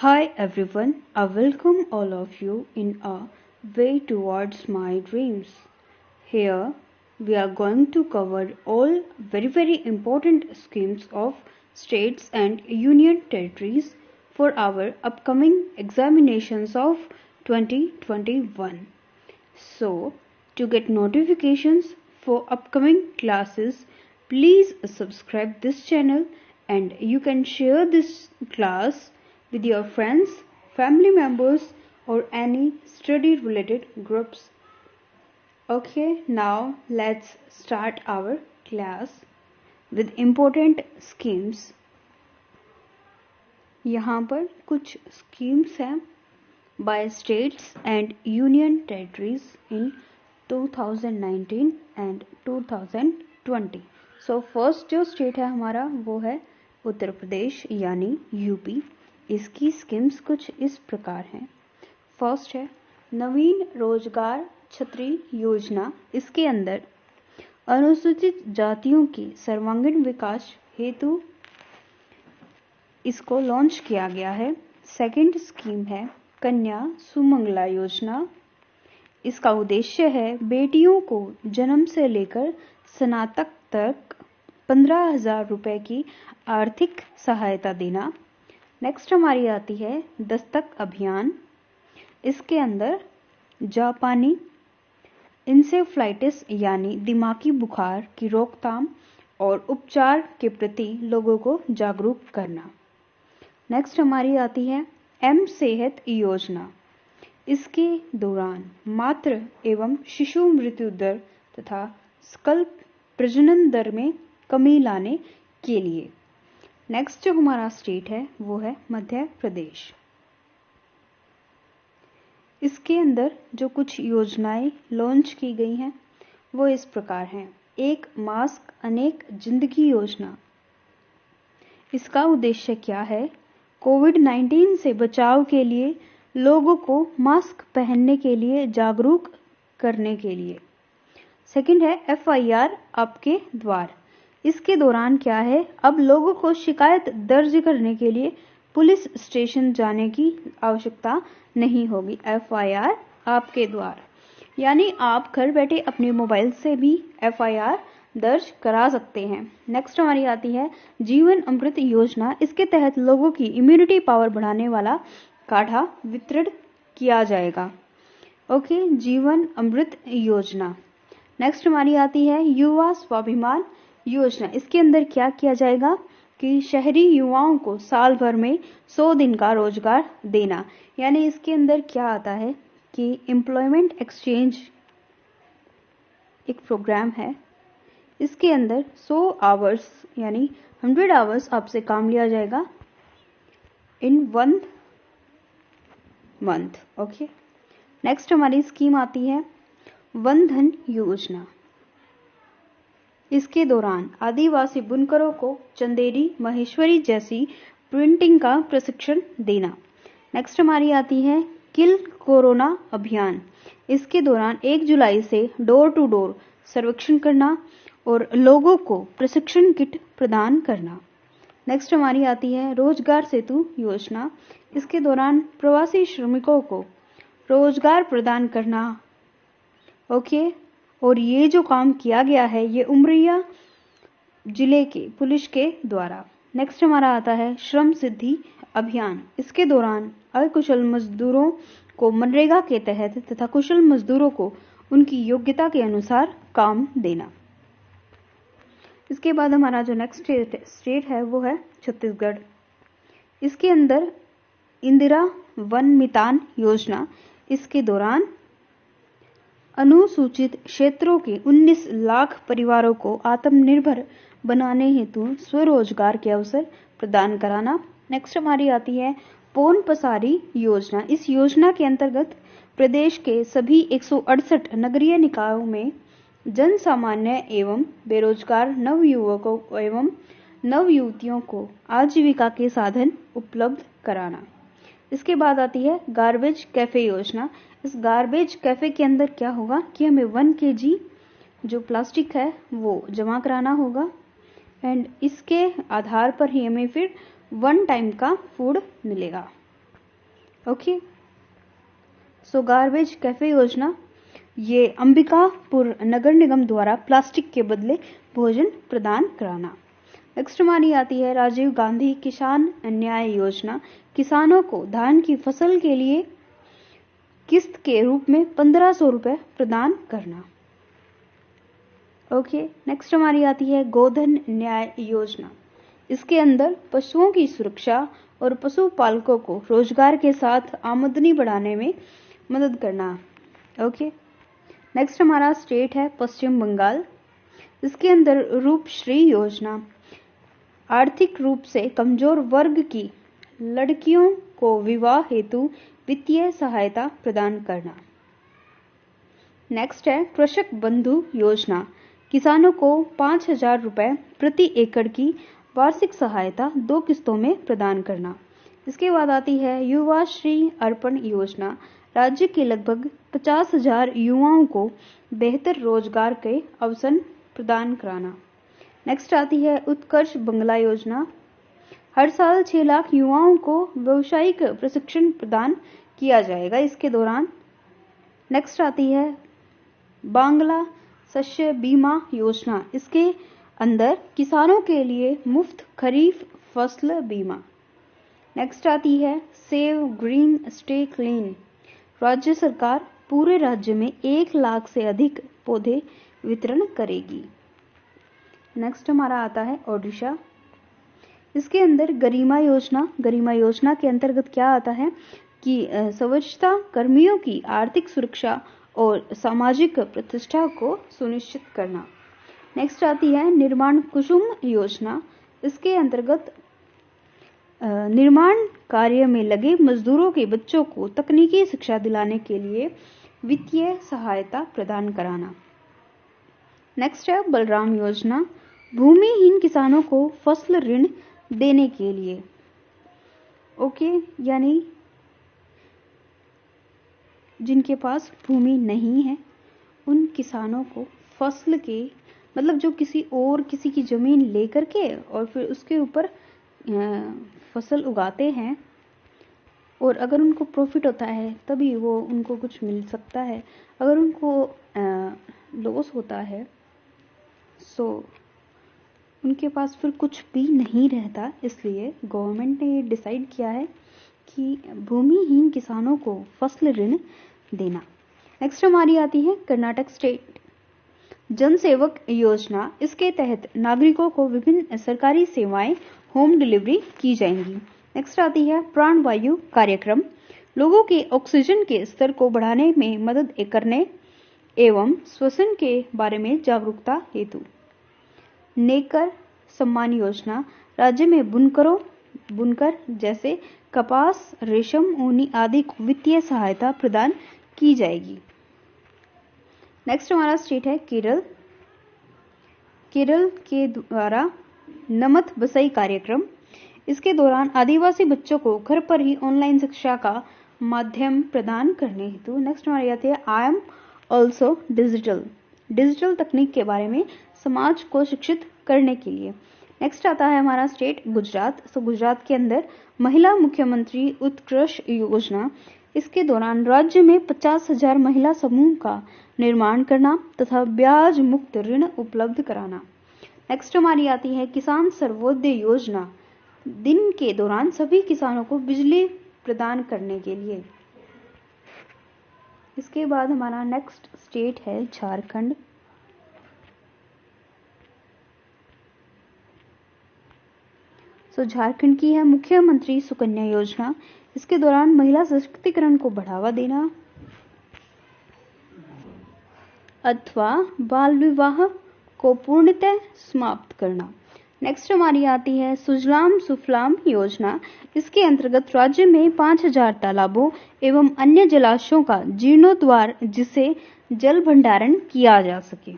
Hi everyone, I welcome all of you in a way towards my dreams. Here we are going to cover all very important schemes of states and union territories for our upcoming examinations of 2021. So, to get notifications for upcoming classes, please subscribe this channel and you can share this class with your friends, family members or any study related groups. Okay, now let's start our class with important schemes. यहाँ पर कुछ schemes हैं by states and union territories in 2019 and 2020. So first जो state है हमारा वो है उत्तर प्रदेश यानी यूपी। इसकी स्कीम्स कुछ इस प्रकार हैं। फर्स्ट है नवीन रोजगार छतरी योजना। इसके अंदर अनुसूचित जातियों के सर्वांगीण विकास हेतु इसको लॉन्च किया गया है। सेकंड स्कीम है कन्या सुमंगला योजना। इसका उद्देश्य है बेटियों को जन्म से लेकर स्नातक तक 15,000 रुपए की आर्थिक सहायता देना। नेक्स्ट हमारी आती है दस्तक अभियान। इसके अंदर जापानी इंसेफ्लाइटिस यानी दिमागी बुखार की रोकथाम और उपचार के प्रति लोगों को जागरूक करना। नेक्स्ट हमारी आती है एम सेहत योजना। इसके दौरान मातृ एवं शिशु मृत्यु दर तथा सकल प्रजनन दर में कमी लाने के लिए। नेक्स्ट जो हमारा स्टेट है वो है मध्य प्रदेश। इसके अंदर जो कुछ योजनाएं लॉन्च की गई हैं वो इस प्रकार हैं। एक मास्क अनेक जिंदगी योजना। इसका उद्देश्य क्या है? कोविड-19 से बचाव के लिए लोगों को मास्क पहनने के लिए जागरूक करने के लिए। सेकंड है FIR आपके द्वार। इसके दौरान क्या है, अब लोगों को शिकायत दर्ज करने के लिए पुलिस स्टेशन जाने की आवश्यकता नहीं होगी। FIR आपके द्वार यानी आप घर बैठे अपने मोबाइल से भी FIR दर्ज करा सकते हैं। नेक्स्ट हमारी आती है जीवन अमृत योजना। इसके तहत लोगों की इम्यूनिटी पावर बढ़ाने वाला काढ़ा वितरण किया जाएगा। ओके, जीवन अमृत योजना। नेक्स्ट हमारी आती है युवा स्वाभिमान योजना। इसके अंदर क्या किया जाएगा कि शहरी युवाओं को साल भर में 100 दिन का रोजगार देना। यानी इसके अंदर क्या आता है कि एम्प्लॉयमेंट एक्सचेंज एक प्रोग्राम है। इसके अंदर 100 आवर्स यानी 100 आवर्स आपसे काम लिया जाएगा इन 1 मंथ। ओके, नेक्स्ट हमारी स्कीम आती है वन धन योजना। इसके दौरान आदिवासी बुनकरों को चंदेरी महेश्वरी जैसी प्रिंटिंग का प्रशिक्षण देना। नेक्स्ट हमारी आती है किल कोरोना अभियान। इसके दौरान 1 जुलाई से डोर टू डोर सर्वेक्षण करना और लोगों को प्रशिक्षण किट प्रदान करना। नेक्स्ट हमारी आती है रोजगार सेतु योजना। इसके दौरान प्रवासी श्रमिकों को रोजगार प्रदान करना। ओके, और ये जो काम किया गया है ये उमरिया जिले के पुलिस के द्वारा। नेक्स्ट हमारा आता है श्रम सिद्धि अभियान। इसके दौरान अकुशल मजदूरों को मनरेगा के तहत तथा कुशल मजदूरों को उनकी योग्यता के अनुसार काम देना। इसके बाद हमारा जो नेक्स्ट स्टेट है वो है छत्तीसगढ़। इसके अंदर इंदिरा वन मितान योजना। इसके दौरान अनुसूचित क्षेत्रों के 19 लाख परिवारों को आत्मनिर्भर बनाने हेतु स्वरोजगार के अवसर प्रदान कराना। नेक्स्ट हमारी आती है पोन पसारी योजना। इस योजना के अंतर्गत प्रदेश के सभी 168 नगरीय निकायों में जन सामान्य एवं बेरोजगार नवयुवकों एवं नवयुवतियों को आजीविका के साधन उपलब्ध कराना। इसके बाद आती है गार्बेज कैफे योजना। इस गार्बेज कैफे के अंदर क्या होगा कि हमें 1 kg जो प्लास्टिक है वो जमा कराना होगा एंड इसके आधार पर ही हमें फिर 1 टाइम का फूड मिलेगा। ओके। सो गार्बेज कैफे योजना, ये अंबिकापुर नगर निगम द्वारा प्लास्टिक के बदले भोजन प्रदान कराना। नेक्स्ट हमारी आती है राजीव गांधी किसान न्याय योजना, किसानों को धान की फसल के लिए किस्त के रूप में 1500 रुपए प्रदान करना। ओके। नेक्स्ट हमारी आती है गोधन न्याय योजना, इसके अंदर पशुओं की सुरक्षा और पशुपालकों को रोजगार के साथ आमदनी बढ़ाने में मदद करना। ओके। नेक्स्ट हमारा स्टेट है पश्चिम बंगाल, इसके अंदर रूपश्री योजना, आर्थिक रूप से कमजोर वर्ग की लड़कियों को विवाह हेतु वित्तीय सहायता प्रदान करना। नेक्स्ट है कृषक बंधु योजना, किसानों को 5000 रुपए प्रति एकड़ की वार्षिक सहायता 2 किस्तों में प्रदान करना। इसके बाद आती है युवा श्री अर्पण योजना, राज्य के लगभग 50,000 युवाओं को बेहतर रोजगार के अवसर प्रदान कराना। नेक्स्ट आती है उत्कर्ष बंगला योजना, हर साल 6 लाख युवाओं को व्यावसायिक प्रशिक्षण प्रदान किया जाएगा इसके दौरान। नेक्स्ट आती है बांग्ला शस्य बीमा योजना, इसके अंदर किसानों के लिए मुफ्त खरीफ फसल बीमा। नेक्स्ट आती है सेव ग्रीन स्टे क्लीन, राज्य सरकार पूरे राज्य में 1 लाख से अधिक पौधे वितरण करेगी। नेक्स्ट हमारा आता है ओडिशा, इसके अंदर गरिमा योजना, गरिमा योजना के अंतर्गत क्या आता है कि स्वच्छता कर्मियों की आर्थिक सुरक्षा और सामाजिक प्रतिष्ठा को सुनिश्चित करना। नेक्स्ट आती है निर्माण कुसुम योजना, इसके अंतर्गत निर्माण कार्य में लगे मजदूरों के बच्चों को तकनीकी शिक्षा दिलाने के लिए वित्तीय सहायता प्रदान कराना। नेक्स्ट है बलराम योजना, भूमिहीन किसानों को फसल ऋण देने के लिए। ओके, यानी जिनके पास भूमि नहीं है उन किसानों को फसल के मतलब जो किसी की जमीन लेकर के और फिर उसके ऊपर फसल उगाते हैं और अगर उनको प्रॉफिट होता है तभी वो उनको कुछ मिल सकता है, अगर उनको लॉस होता है सो उनके पास फिर कुछ भी नहीं रहता। इसलिए गवर्नमेंट ने ये डिसाइड किया है कि भूमिहीन किसानों को फसल ऋण देना। नेक्स्ट हमारी आती है कर्नाटक स्टेट जन सेवक योजना, इसके तहत नागरिकों को विभिन्न सरकारी सेवाएं होम डिलीवरी की जाएंगी। नेक्स्ट आती है प्राणवायु कार्यक्रम, लोगों के ऑक्सीजन के स्तर को बढ़ाने में मदद करने एवं श्वसन के बारे में जागरूकता हेतु। नेकर सम्मान योजना, राज्य में बुनकर जैसे कपास, रेशम, ऊनी आदि को वित्तीय सहायता प्रदान की जाएगी। नेक्स्ट हमारा स्टेट है केरल, केरल के द्वारा नमत बसई कार्यक्रम, इसके दौरान आदिवासी बच्चों को घर पर ही ऑनलाइन शिक्षा का माध्यम प्रदान करने हेतु। नेक्स्ट हमारी आती है आई एम ऑल्सो डिजिटल तकनीक के बारे में समाज को शिक्षित करने के लिए। नेक्स्ट आता है हमारा स्टेट गुजरात, तो गुजरात के अंदर महिला मुख्यमंत्री उत्कृष्ट योजना, इसके दौरान राज्य में 50,000 महिला समूह का निर्माण करना तथा ब्याज मुक्त ऋण उपलब्ध कराना। नेक्स्ट हमारी आती है किसान सर्वोदय योजना, दिन के दौरान सभी किसानों को बिजली प्रदान करने के लिए। इसके बाद हमारा नेक्स्ट स्टेट है झारखंड, तो झारखंड की है मुख्यमंत्री सुकन्या योजना, इसके दौरान महिला सशक्तिकरण को बढ़ावा देना अथवा बाल विवाह को पूर्णतः समाप्त करना। नेक्स्ट हमारी आती है सुजलाम सुफलाम योजना, इसके अंतर्गत राज्य में 5,000 तालाबों एवं अन्य जलाशयों का जीर्णोद्धार जिससे जल भंडारण किया जा सके।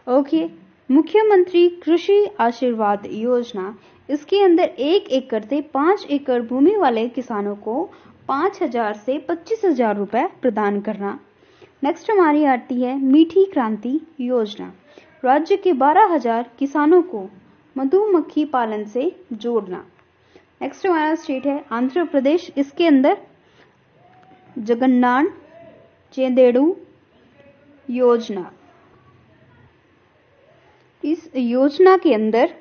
ओके, मुख्यमंत्री कृषि आशीर्वाद योजना, इसके अंदर 1 एकड़ से 5 एकड़ भूमि वाले किसानों को 5,000 से 25,000 रुपए प्रदान करना। नेक्स्ट हमारी आती है मीठी क्रांति योजना, राज्य के 12,000 किसानों को मधुमक्खी पालन से जोड़ना। नेक्स्ट हमारा स्टेट है आंध्र प्रदेश, इसके अंदर जगन्नाथ चेंदेड़ू योजना। इस योजना के अंदर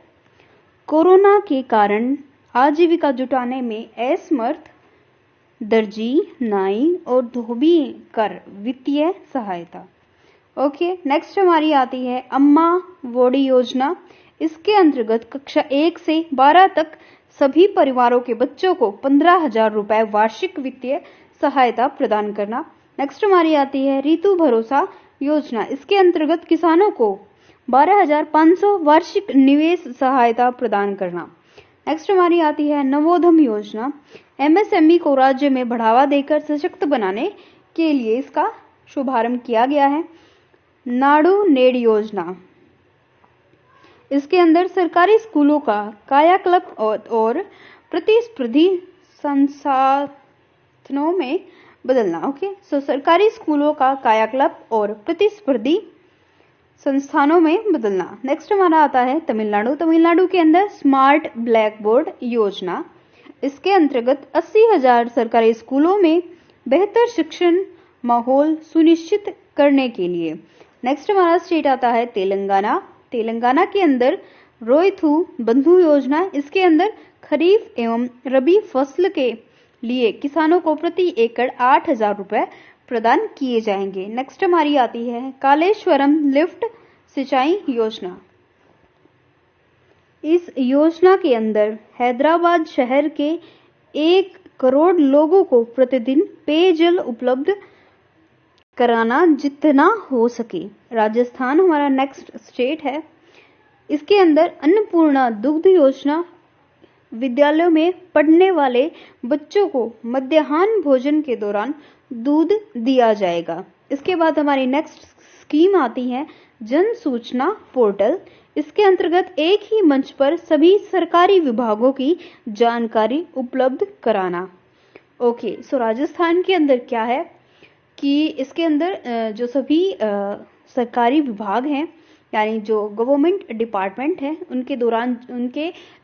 कोरोना के कारण आजीविका जुटाने में असमर्थ दर्जी, नाई और धोबी कर वित्तीय सहायता। ओके, नेक्स्ट हमारी आती है अम्मा वोडी योजना। इसके अंतर्गत कक्षा 1 से 12 तक सभी परिवारों के बच्चों को 15,000 रुपए वार्षिक वित्तीय सहायता प्रदान करना। नेक्स्ट हमारी आती है ऋतु भरोसा योजना। इसके अंतर्गत किसानों को 12,500 वार्षिक निवेश सहायता प्रदान करना। नेक्स्ट हमारी आती है नवोद्यम योजना। एमएसएमई को राज्य में बढ़ावा देकर सशक्त बनाने के लिए इसका शुभारंभ किया गया है। नाडू नेड योजना। इसके अंदर सरकारी स्कूलों का कायाकल्प और प्रतिस्पर्धी संसाधनों में बदलना। ओके, सो सरकारी स्कूलों का कायाकल्प और प्रतिस्पर्धी संस्थानों में बदलना। नेक्स्ट हमारा आता है तमिलनाडु। तमिलनाडु के अंदर स्मार्ट ब्लैक बोर्ड योजना। इसके अंतर्गत 80,000 सरकारी स्कूलों में बेहतर शिक्षण माहौल सुनिश्चित करने के लिए। नेक्स्ट हमारा स्टेट आता है तेलंगाना। तेलंगाना के अंदर रोयथू बंधु योजना। इसके अंदर खरीफ एवं रबी फसल के लिए किसानों को प्रति एकड़ 8,000 रुपए प्रदान किए जाएंगे। नेक्स्ट हमारी आती है कालेश्वरम लिफ्ट सिंचाई योजना। इस योजना के अंदर हैदराबाद शहर के 1 करोड़ लोगों को प्रतिदिन पेयजल उपलब्ध कराना जितना हो सके। राजस्थान हमारा नेक्स्ट स्टेट है। इसके अंदर अन्नपूर्णा दुग्ध योजना। विद्यालयों में पढ़ने वाले बच्चों को मध्याह्न भोजन के दौरान दूध दिया जाएगा। इसके बाद हमारी नेक्स्ट स्कीम आती है जन सूचना पोर्टल। इसके अंतर्गत एक ही मंच पर सभी सरकारी विभागों की जानकारी उपलब्ध कराना। ओके, सो राजस्थान के अंदर क्या है कि इसके अंदर जो सभी सरकारी विभाग हैं यानी जो गवर्नमेंट डिपार्टमेंट है उनके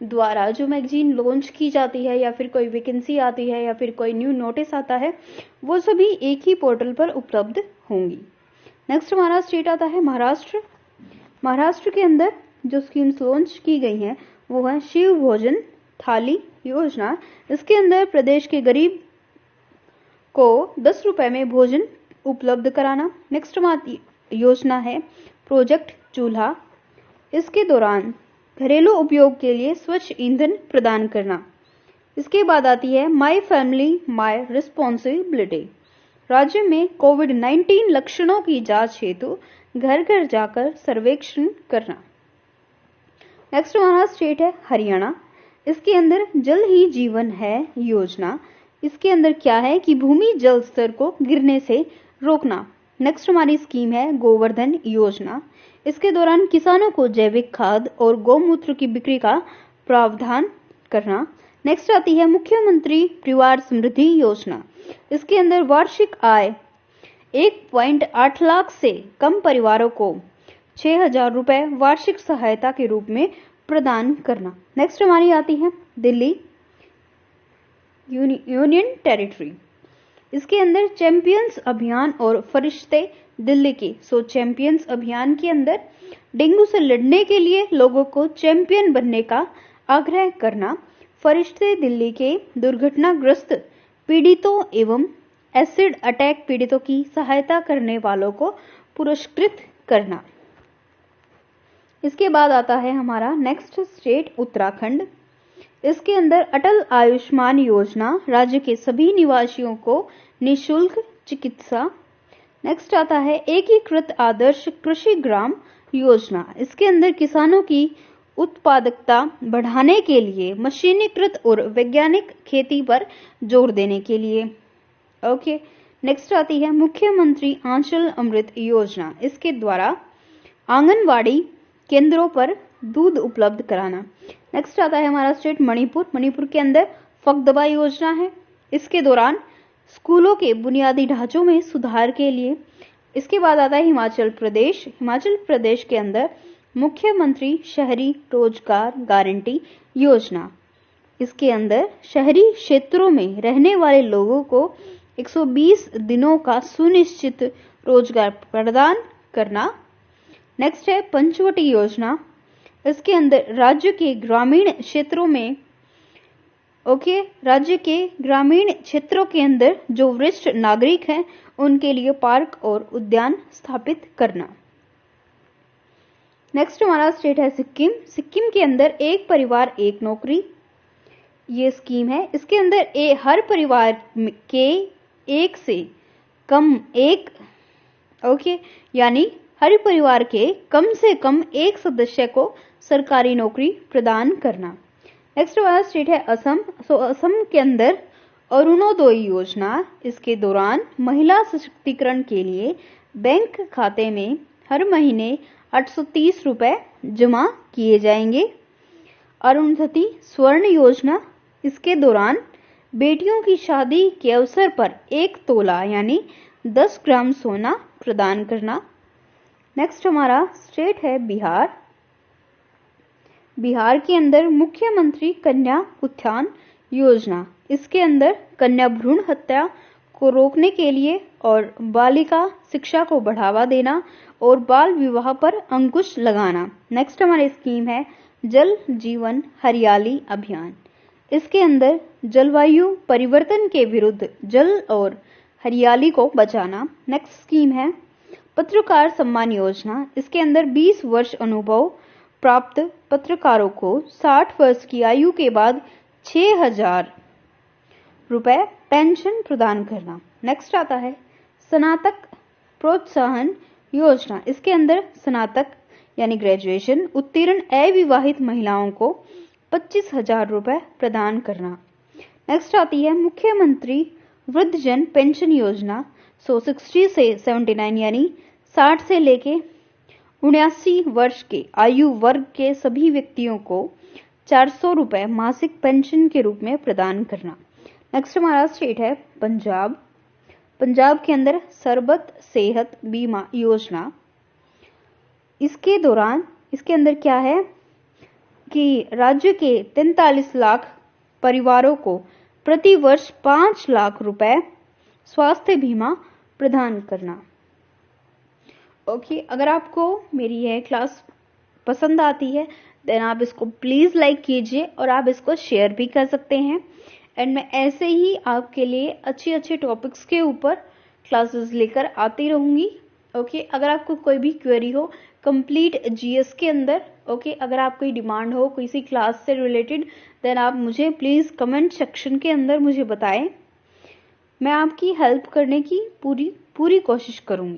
द्वारा जो मैगजीन लॉन्च की जाती है या फिर कोई वैकेंसी आती है या फिर कोई न्यू नोटिस आता है वो सभी एक ही पोर्टल पर उपलब्ध होंगी। नेक्स्ट हमारा स्टेट आता है महाराष्ट्र। महाराष्ट्र के अंदर जो स्कीम्स लॉन्च की गई हैं वो है शिव भोजन थाली योजना। इसके अंदर प्रदेश के गरीब को 10 रुपए में भोजन उपलब्ध कराना। नेक्स्ट हमारी योजना है प्रोजेक्ट चूल्हा। इसके दौरान घरेलू उपयोग के लिए स्वच्छ ईंधन प्रदान करना। इसके बाद आती है माई फैमिली माई रिस्पॉन्सिबिलिटी। राज्य में कोविड-19 लक्षणों की जांच हेतु घर घर जाकर सर्वेक्षण करना। नेक्स्ट हमारा स्टेट है हरियाणा। इसके अंदर जल ही जीवन है योजना। इसके अंदर क्या है कि भूमि जल स्तर को गिरने से रोकना। नेक्स्ट हमारी स्कीम है गोवर्धन योजना। इसके दौरान किसानों को जैविक खाद और गौमूत्र की बिक्री का प्रावधान करना। नेक्स्ट आती है मुख्यमंत्री परिवार समृद्धि योजना। इसके अंदर वार्षिक आय 1.8 लाख से कम परिवारों को 6,000 रुपए वार्षिक सहायता के रूप में प्रदान करना। नेक्स्ट हमारी आती है दिल्ली यूनियन टेरिटरी। इसके अंदर चैंपियंस अभियान और फरिश्ते दिल्ली के। सो चैंपियंस अभियान के अंदर डेंगू से लड़ने के लिए लोगों को चैंपियन बनने का आग्रह करना। फरिश्ते दिल्ली के दुर्घटनाग्रस्त पीड़ितों एवं एसिड अटैक पीड़ितों की सहायता करने वालों को पुरस्कृत करना। इसके बाद आता है हमारा नेक्स्ट स्टेट उत्तराखंड। इसके अंदर अटल आयुष्मान योजना राज्य के सभी निवासियों को निःशुल्क चिकित्सा। नेक्स्ट आता है एकीकृत आदर्श कृषि ग्राम योजना। इसके अंदर किसानों की उत्पादकता बढ़ाने के लिए मशीनीकृत और वैज्ञानिक खेती पर जोर देने के लिए। ओके, नेक्स्ट आती है मुख्यमंत्री आंचल अमृत योजना। इसके द्वारा आंगनवाड़ी केंद्रों पर दूध उपलब्ध कराना। नेक्स्ट आता है हमारा स्टेट मणिपुर। मणिपुर के अंदर फगदबा योजना है। इसके दौरान स्कूलों के बुनियादी ढांचों में सुधार के लिए। इसके बाद आता है हिमाचल प्रदेश। हिमाचल प्रदेश के अंदर मुख्यमंत्री शहरी रोजगार गारंटी योजना। इसके अंदर शहरी क्षेत्रों में रहने वाले लोगों को 120 दिनों का सुनिश्चित रोजगार प्रदान करना। नेक्स्ट है पंचवटी योजना। इसके अंदर राज्य के ग्रामीण क्षेत्रों में राज्य के ग्रामीण क्षेत्रों के अंदर जो वरिष्ठ नागरिक हैं उनके लिए पार्क और उद्यान स्थापित करना। नेक्स्ट हमारा स्टेट है सिक्किम। सिक्किम के अंदर एक परिवार एक नौकरी, ये स्कीम है। इसके अंदर हर परिवार के एक से कम एक यानी हर परिवार के कम से कम एक सदस्य को सरकारी नौकरी प्रदान करना। नेक्स्ट हमारा स्टेट है असम। असम के अंदर अरुणोदय योजना। इसके दौरान महिला सशक्तिकरण के लिए बैंक खाते में हर महीने 830 रुपए जमा किए जाएंगे। अरुंधति स्वर्ण योजना। इसके दौरान बेटियों की शादी के अवसर पर 1 तोला यानी 10 ग्राम सोना प्रदान करना। नेक्स्ट हमारा स्टेट है बिहार। बिहार के अंदर मुख्यमंत्री कन्या उत्थान योजना। इसके अंदर कन्या भ्रूण हत्या को रोकने के लिए और बालिका शिक्षा को बढ़ावा देना और बाल विवाह पर अंकुश लगाना। नेक्स्ट हमारी स्कीम है जल जीवन हरियाली अभियान। इसके अंदर जलवायु परिवर्तन के विरुद्ध जल और हरियाली को बचाना। नेक्स्ट स्कीम है पत्रकार सम्मान योजना। इसके अंदर 20 वर्ष अनुभव प्राप्त पत्रकारों को 60 वर्ष की आयु के बाद 6,000 रुपए पेंशन प्रदान करना। नेक्स्ट आता है स्नातक प्रोत्साहन योजना। इसके अंदर स्नातक यानी ग्रेजुएशन उत्तीर्ण अविवाहित महिलाओं को 25,000 रुपए प्रदान करना। नेक्स्ट आती है मुख्यमंत्री वृद्धजन पेंशन योजना। 60 से 79 यानी 60 से लेके 79 वर्ष के आयु वर्ग के सभी व्यक्तियों को 400 रुपए मासिक पेंशन के रूप में प्रदान करना। नेक्स्ट हमारा स्टेट है पंजाब। पंजाब के अंदर सरबत सेहत बीमा योजना। इसके अंदर क्या है कि राज्य के 43 लाख परिवारों को प्रति वर्ष 5 लाख रुपए स्वास्थ्य बीमा प्रदान करना। अगर आपको मेरी यह क्लास पसंद आती है देन आप इसको प्लीज लाइक कीजिए और आप इसको शेयर भी कर सकते हैं। एंड मैं ऐसे ही आपके लिए अच्छे टॉपिक्स के ऊपर क्लासेस लेकर आती रहूंगी। अगर आपको कोई भी क्वेरी हो कंप्लीट जीएस के अंदर अगर आप कोई डिमांड हो किसी क्लास से रिलेटेड देन आप मुझे प्लीज कमेंट सेक्शन के अंदर मुझे बताएं। मैं आपकी हेल्प करने की पूरी कोशिश करूंगी।